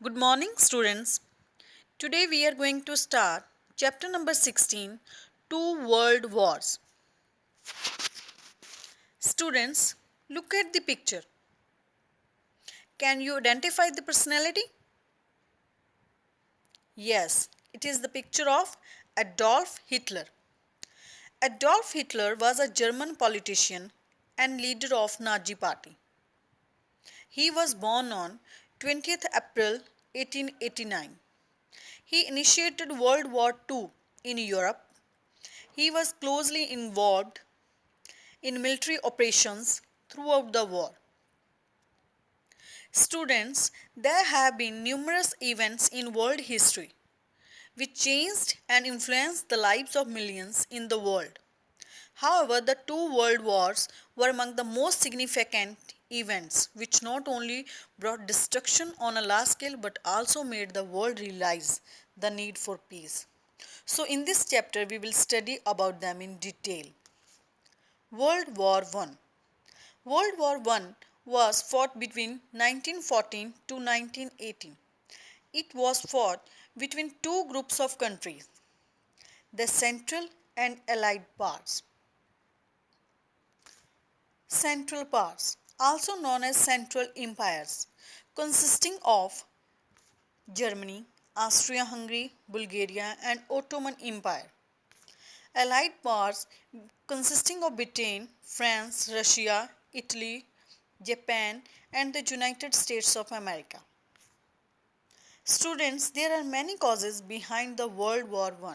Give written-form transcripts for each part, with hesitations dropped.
Good morning, students. Today we are going to start chapter number 16, Two World Wars. Students, look at the picture. Can you identify the personality? Yes, it is the picture of Adolf Hitler. Adolf Hitler was a German politician and leader of Nazi Party. He was born on 20th April 1889. He initiated World War II in Europe. He was closely involved in military operations throughout the war. Students, there have been numerous events in world history which changed and influenced the lives of millions in the world. However, the two world wars were among the most significant events which not only brought destruction on a large scale but also made the world realize the need for peace. So in this chapter we will study about them in detail. World War I. World War I was fought between 1914 to 1918. It was fought between two groups of countries, the Central and Allied powers. Central powers, also known as Central Empires, consisting of Germany, Austria-Hungary, Bulgaria and Ottoman Empire. Allied powers consisting of Britain, France, Russia, Italy, Japan and the United States of America. Students, there are many causes behind the World War I.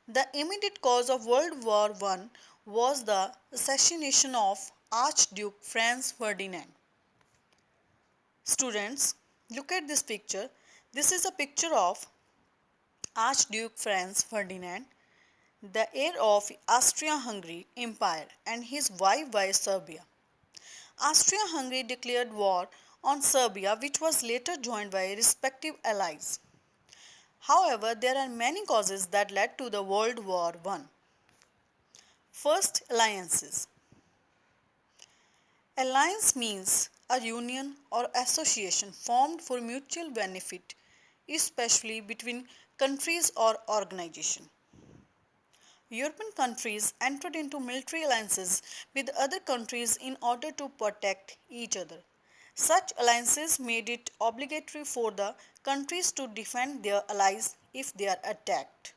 The immediate cause of World War I was the assassination of Archduke Franz Ferdinand. Students, look at this picture. This is a picture of Archduke Franz Ferdinand, the heir of Austria-Hungary Empire, and his wife by Serbia. Austria-Hungary declared war on Serbia, which was later joined by respective allies. However, there are many causes that led to the World War I. First, alliances. Alliance means a union or association formed for mutual benefit, especially between countries or organizations. European countries entered into military alliances with other countries in order to protect each other. Such alliances made it obligatory for the countries to defend their allies if they are attacked.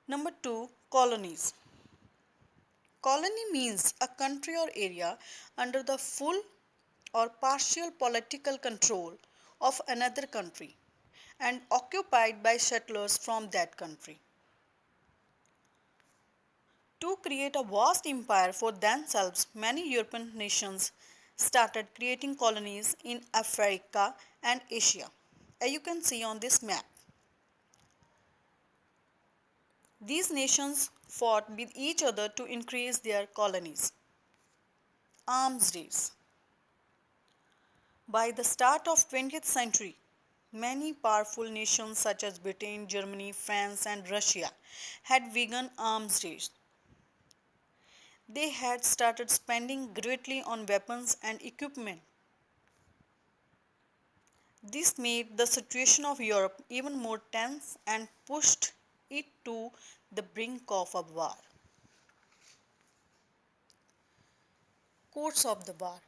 Number 2. Colonies. Colony means a country or area under the full or partial political control of another country and occupied by settlers from that country. To create a vast empire for themselves, many European nations started creating colonies in Africa and Asia, as you can see on this map. These nations fought with each other to increase their colonies. Arms race. By the start of 20th century, many powerful nations such as Britain, Germany, France and Russia had begun arms race. They had started spending greatly on weapons and equipment. This made the situation of Europe even more tense and pushed it to the brink of a war. Course of the war.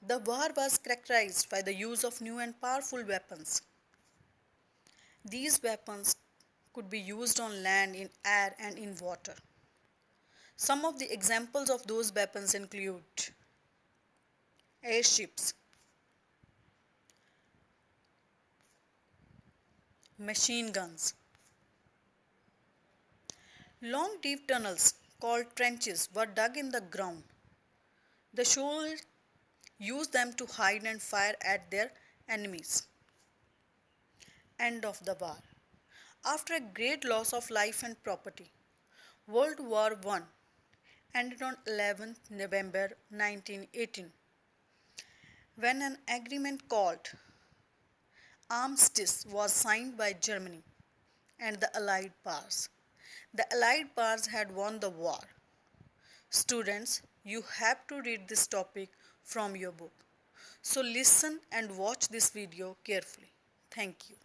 The war was characterized by the use of new and powerful weapons. These weapons could be used on land, in air and in water. Some of the examples of those weapons include airships, machine guns. Long deep tunnels called trenches were dug in the ground. The soldiers used them to hide and fire at their enemies. End of the war. After a great loss of life and property, World War I ended on 11th November 1918 when an agreement called Armistice was signed by Germany and the Allied powers. The Allied powers had won the war. Students, you have to read this topic from your book. So listen and watch this video carefully. Thank you.